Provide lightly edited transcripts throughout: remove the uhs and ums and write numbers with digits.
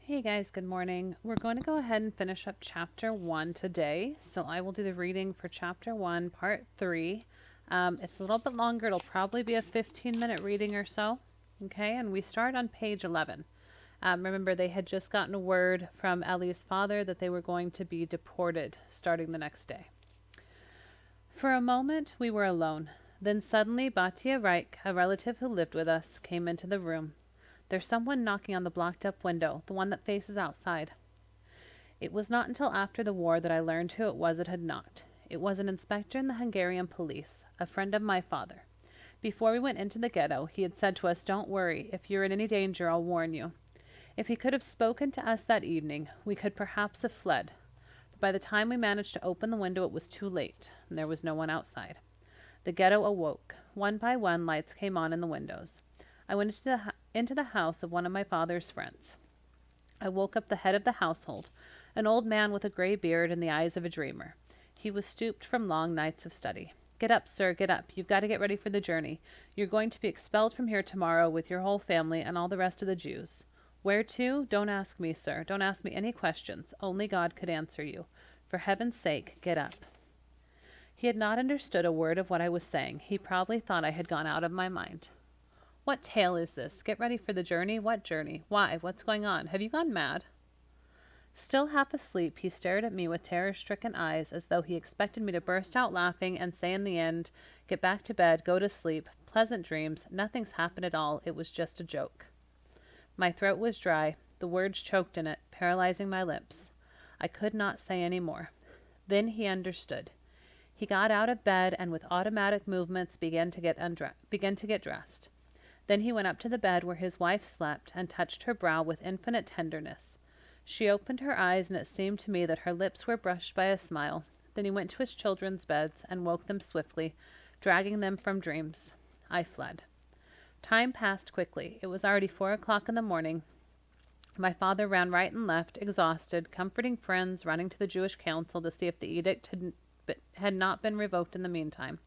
Hey guys, good morning. We're going to go ahead and finish up chapter 1 today. So I will do the reading for chapter 1, part 3. It's a little bit longer. It'll probably be a 15-minute reading or so. Okay, and we start on page 11. Remember, they had just gotten a word from Ellie's father that they were going to be deported starting the next day. For a moment, we were alone. Then suddenly, Batia Reich, a relative who lived with us, came into the room. There's someone knocking on the blocked-up window, the one that faces outside. It was not until after the war that I learned who it was that had knocked. It was an inspector in the Hungarian police, a friend of my father. Before we went into the ghetto, he had said to us, "Don't worry. If you're in any danger, I'll warn you." If he could have spoken to us that evening, we could perhaps have fled. But by the time we managed to open the window, it was too late, and there was no one outside. The ghetto awoke. One by one, lights came on in the windows. I went into the house of one of my father's friends. I woke up the head of the household, an old man with a gray beard and the eyes of a dreamer. He was stooped from long nights of study. "Get up, sir, get up. You've got to get ready for the journey. You're going to be expelled from here tomorrow with your whole family and all the rest of the Jews. Where to? Don't ask me, sir. Don't ask me any questions. Only God could answer you. For heaven's sake, get up." He had not understood a word of what I was saying. He probably thought I had gone out of my mind. "What tale is this? Get ready for the journey? What journey? Why? What's going on? Have you gone mad?" Still half asleep, he stared at me with terror-stricken eyes as though he expected me to burst out laughing and say in the end, "Get back to bed, go to sleep, pleasant dreams, nothing's happened at all, it was just a joke." My throat was dry, the words choked in it, paralyzing my lips. I could not say any more. Then he understood. He got out of bed and with automatic movements began to get dressed. Then he went up to the bed where his wife slept and touched her brow with infinite tenderness. She opened her eyes, and it seemed to me that her lips were brushed by a smile. Then he went to his children's beds and woke them swiftly, dragging them from dreams. I fled. Time passed quickly. It was already 4 o'clock in the morning. My father ran right and left, exhausted, comforting friends, running to the Jewish council to see if the edict had not been revoked in the meantime.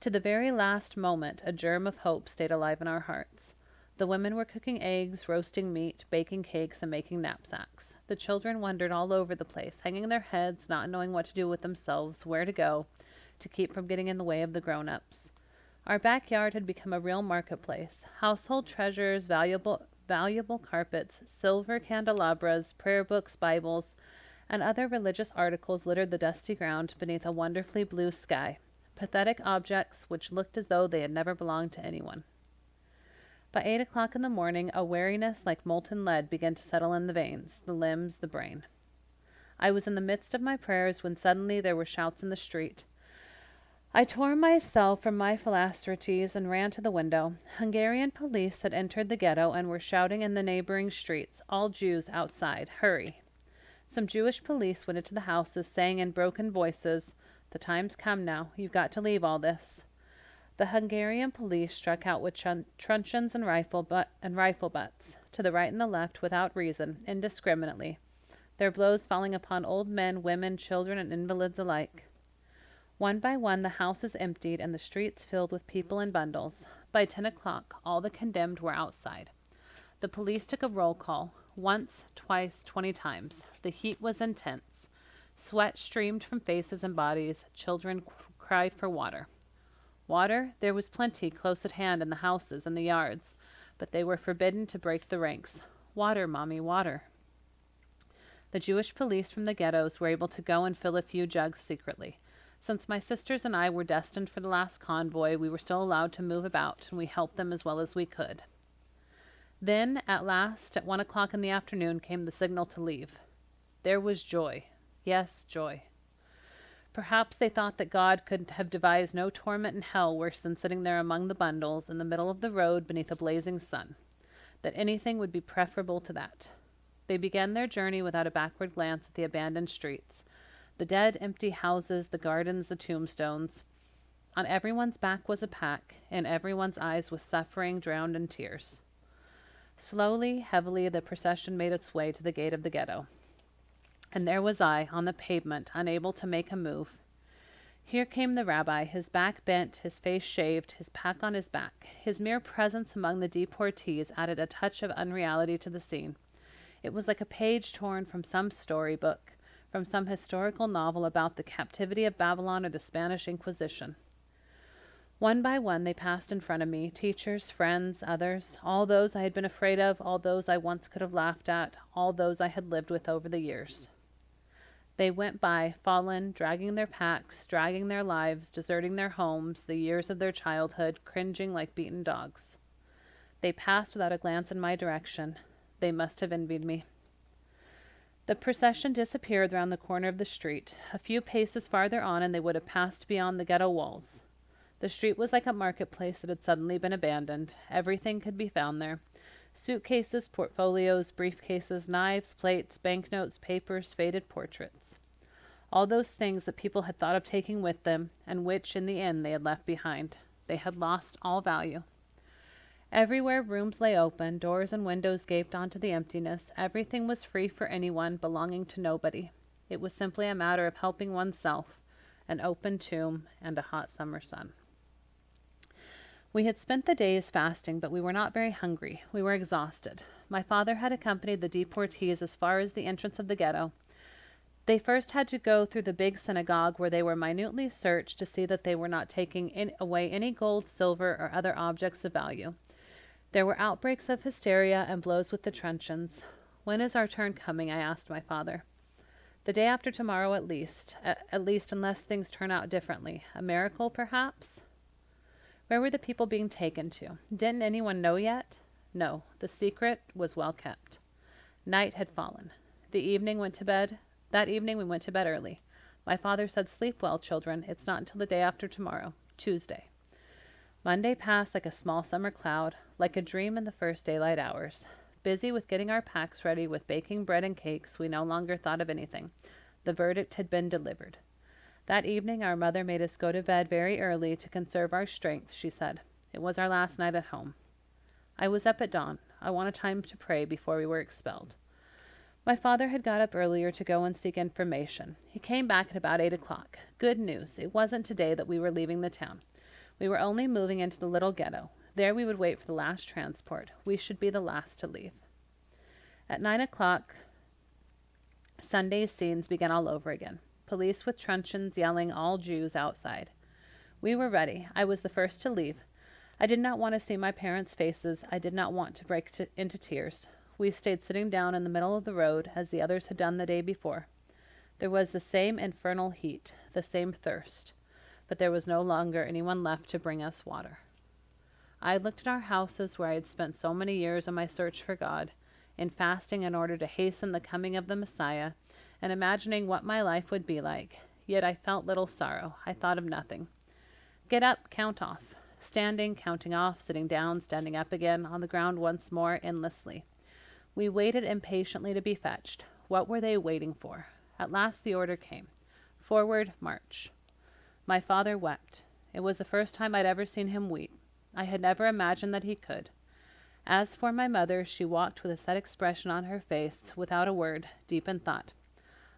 To the very last moment, a germ of hope stayed alive in our hearts. The women were cooking eggs, roasting meat, baking cakes, and making knapsacks. The children wandered all over the place, hanging their heads, not knowing what to do with themselves, where to go, to keep from getting in the way of the grown-ups. Our backyard had become a real marketplace. Household treasures, valuable carpets, silver candelabras, prayer books, Bibles, and other religious articles littered the dusty ground beneath a wonderfully blue sky. Pathetic objects which looked as though they had never belonged to anyone. By 8 o'clock in the morning, a weariness like molten lead began to settle in the veins, the limbs, the brain. I was in the midst of my prayers when suddenly there were shouts in the street. I tore myself from my phylacteries and ran to the window. Hungarian police had entered the ghetto and were shouting in the neighboring streets, "All Jews outside, hurry." Some Jewish police went into the houses, saying in broken voices, "The time's come now. You've got to leave all this." The Hungarian police struck out with truncheons and rifle butts, to the right and the left, without reason, indiscriminately, their blows falling upon old men, women, children, and invalids alike. One by one the houses emptied and the streets filled with people in bundles. By 10 o'clock all the condemned were outside. The police took a roll call, once, twice, 20 times. The heat was intense. Sweat streamed from faces and bodies. Children cried for water. Water? There was plenty close at hand in the houses and the yards, but they were forbidden to break the ranks. "Water, Mommy, water." The Jewish police from the ghettos were able to go and fill a few jugs secretly. Since my sisters and I were destined for the last convoy, we were still allowed to move about, and we helped them as well as we could. Then, at last, at 1 o'clock in the afternoon, came the signal to leave. There was joy. Yes, joy. Perhaps they thought that God could have devised no torment in hell worse than sitting there among the bundles, in the middle of the road, beneath a blazing sun. That anything would be preferable to that. They began their journey without a backward glance at the abandoned streets, the dead, empty houses, the gardens, the tombstones. On everyone's back was a pack, in everyone's eyes was suffering drowned in tears. Slowly, heavily, the procession made its way to the gate of the ghetto. And there was I, on the pavement, unable to make a move. Here came the rabbi, his back bent, his face shaved, his pack on his back. His mere presence among the deportees added a touch of unreality to the scene. It was like a page torn from some storybook, from some historical novel about the captivity of Babylon or the Spanish Inquisition. One by one they passed in front of me, teachers, friends, others, all those I had been afraid of, all those I once could have laughed at, all those I had lived with over the years. They went by, fallen, dragging their packs, dragging their lives, deserting their homes, the years of their childhood, cringing like beaten dogs. They passed without a glance in my direction. They must have envied me. The procession disappeared round the corner of the street. A few paces farther on, and they would have passed beyond the ghetto walls. The street was like a marketplace that had suddenly been abandoned. Everything could be found there. Suitcases, portfolios, briefcases, knives, plates, banknotes, papers, faded portraits. All those things that people had thought of taking with them, and which, in the end, they had left behind. They had lost all value. Everywhere rooms lay open, doors and windows gaped onto the emptiness. Everything was free for anyone, belonging to nobody. It was simply a matter of helping oneself, an open tomb, and a hot summer sun. We had spent the days fasting, but we were not very hungry. We were exhausted. My father had accompanied the deportees as far as the entrance of the ghetto. They first had to go through the big synagogue, where they were minutely searched to see that they were not taking away any gold, silver, or other objects of value. There were outbreaks of hysteria and blows with the truncheons. "When is our turn coming?" I asked my father. "The day after tomorrow at least. At least unless things turn out differently. A miracle, perhaps?" Where were the people being taken to? Didn't anyone know yet? No, the secret was well kept. Night had fallen. That evening we went to bed early. My father said, "Sleep well, children. It's not until the day after tomorrow, Tuesday." Monday passed like a small summer cloud, like a dream in the first daylight hours. Busy with getting our packs ready, with baking bread and cakes, we no longer thought of anything. The verdict had been delivered. That evening our mother made us go to bed very early to conserve our strength, she said. It was our last night at home. I was up at dawn. I wanted time to pray before we were expelled. My father had got up earlier to go and seek information. He came back at about 8 o'clock. Good news. It wasn't today that we were leaving the town. We were only moving into the little ghetto. There we would wait for the last transport. We should be the last to leave. At 9 o'clock, Sunday's scenes began all over again. Police with truncheons yelling all Jews outside. We were ready. I was the first to leave. I did not want to see my parents' faces. I did not want to break into tears. We stayed sitting down in the middle of the road, as the others had done the day before. There was the same infernal heat, the same thirst, but there was no longer anyone left to bring us water. I looked at our houses where I had spent so many years in my search for God, in fasting in order to hasten the coming of the Messiah, and imagining what my life would be like. Yet I felt little sorrow. I thought of nothing. Get up, count off. Standing, counting off, sitting down, standing up again, on the ground once more, endlessly. We waited impatiently to be fetched. What were they waiting for? At last the order came. Forward, march. My father wept. It was the first time I'd ever seen him weep. I had never imagined that he could. As for my mother, she walked with a set expression on her face, without a word, deep in thought.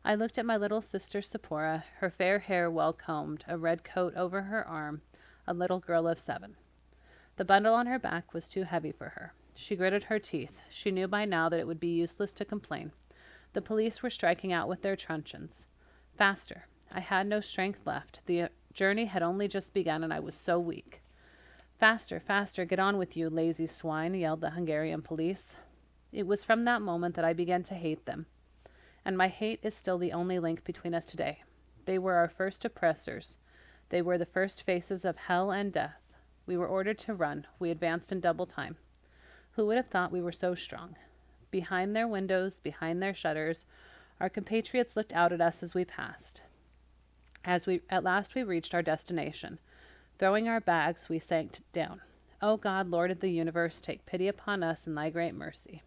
I looked at my little sister Sephora, her fair hair well combed, a red coat over her arm, a little girl of 7. The bundle on her back was too heavy for her. She gritted her teeth. She knew by now that it would be useless to complain. The police were striking out with their truncheons. Faster. I had no strength left. The journey had only just begun, and I was so weak. Faster, faster, get on with you, lazy swine, yelled the Hungarian police. It was from that moment that I began to hate them. And my hate is still the only link between us today. They were our first oppressors. They were the first faces of hell and death. We were ordered to run. We advanced in double time. Who would have thought we were so strong? Behind their windows, behind their shutters, our compatriots looked out at us as we passed. At last we reached our destination. Throwing our bags, we sank down. O God, Lord of the universe, take pity upon us in thy great mercy.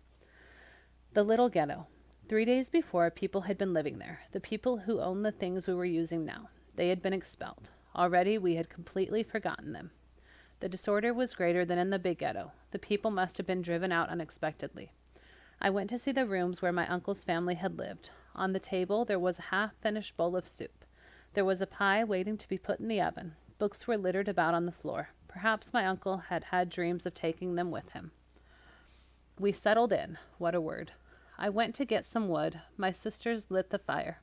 The little ghetto. 3 days before, people had been living there, the people who owned the things we were using now. They had been expelled. Already we had completely forgotten them. The disorder was greater than in the big ghetto. The people must have been driven out unexpectedly. I went to see the rooms where my uncle's family had lived. On the table there was a half-finished bowl of soup. There was a pie waiting to be put in the oven. Books were littered about on the floor. Perhaps my uncle had had dreams of taking them with him. We settled in. What a word. I went to get some wood. My sisters lit the fire.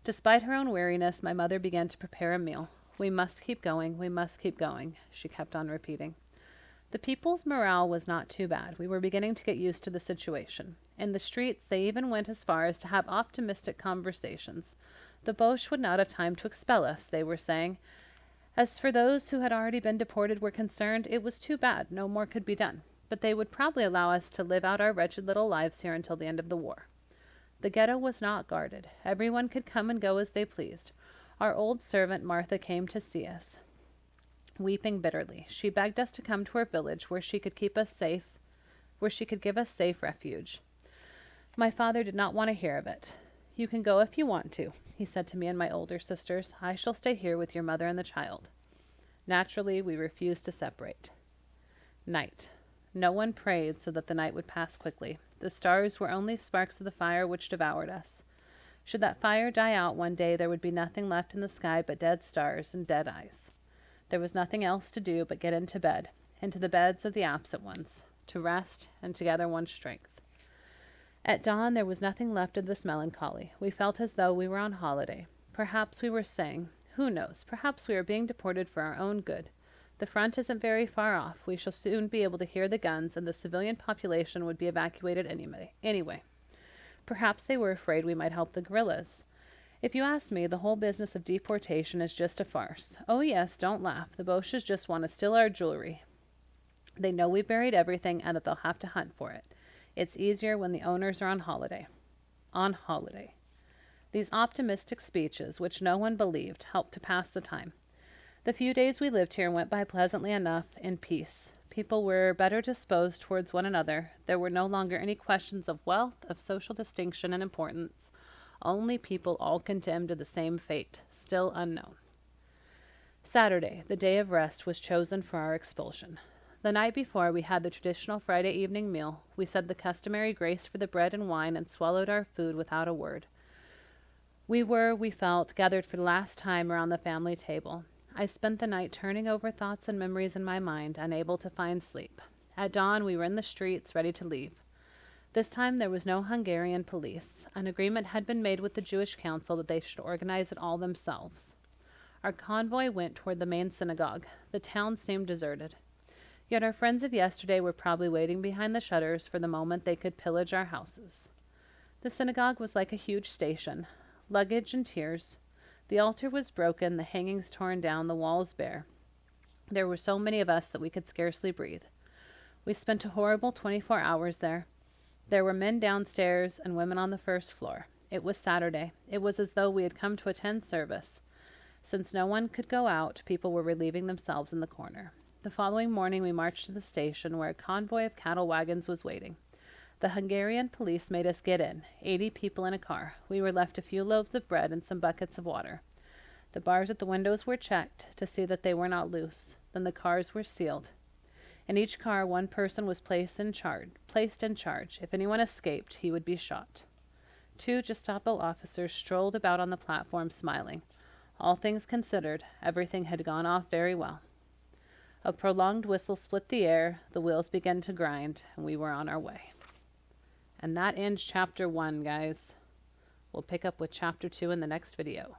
Despite her own weariness, my mother began to prepare a meal. We must keep going, we must keep going, she kept on repeating. The people's morale was not too bad. We were beginning to get used to the situation. In the streets, they even went as far as to have optimistic conversations. The Boche would not have time to expel us, they were saying. As for those who had already been deported were concerned, it was too bad, no more could be done. But they would probably allow us to live out our wretched little lives here until the end of the war. The ghetto was not guarded. Everyone could come and go as they pleased. Our old servant Martha came to see us, weeping bitterly. She begged us to come to her village where she could keep us safe, where she could give us safe refuge. My father did not want to hear of it. You can go if you want to, he said to me and my older sisters. I shall stay here with your mother and the child. Naturally, we refused to separate. Night. No one prayed so that the night would pass quickly. The stars were only sparks of the fire which devoured us. Should that fire die out one day, there would be nothing left in the sky but dead stars and dead eyes. There was nothing else to do but get into bed, into the beds of the absent ones, to rest and to gather one's strength. At dawn, there was nothing left of this melancholy. We felt as though we were on holiday. Perhaps we were saying, who knows, perhaps we are being deported for our own good. The front isn't very far off. We shall soon be able to hear the guns, and the civilian population would be evacuated anyway. Perhaps they were afraid we might help the guerrillas. If you ask me, the whole business of deportation is just a farce. Oh yes, don't laugh. The Boches just want to steal our jewelry. They know we buried everything and that they'll have to hunt for it. It's easier when the owners are on holiday. On holiday. These optimistic speeches, which no one believed, helped to pass the time. The few days we lived here went by pleasantly enough in peace. People were better disposed towards one another. There were no longer any questions of wealth, of social distinction and importance. Only people all condemned to the same fate, still unknown. Saturday, the day of rest, was chosen for our expulsion. The night before, we had the traditional Friday evening meal. We said the customary grace for the bread and wine and swallowed our food without a word. We felt, gathered for the last time around the family table. I spent the night turning over thoughts and memories in my mind, unable to find sleep. At dawn, we were in the streets, ready to leave. This time there was no Hungarian police. An agreement had been made with the Jewish Council that they should organize it all themselves. Our convoy went toward the main synagogue. The town seemed deserted. Yet our friends of yesterday were probably waiting behind the shutters for the moment they could pillage our houses. The synagogue was like a huge station. Luggage and tears. The altar was broken, the hangings torn down, the walls bare. There were so many of us that we could scarcely breathe. We spent a horrible 24 hours there. There were men downstairs and women on the first floor. It was Saturday. It was as though we had come to attend service. Since no one could go out, people were relieving themselves in the corner. The following morning we marched to the station where a convoy of cattle wagons was waiting. The Hungarian police made us get in, 80 people in a car. We were left a few loaves of bread and some buckets of water. The bars at the windows were checked to see that they were not loose. Then the cars were sealed. In each car, one person was placed in charge. If anyone escaped, he would be shot. 2 Gestapo officers strolled about on the platform smiling. All things considered, everything had gone off very well. A prolonged whistle split the air, the wheels began to grind, and we were on our way. And that ends chapter 1, guys. We'll pick up with chapter 2 in the next video.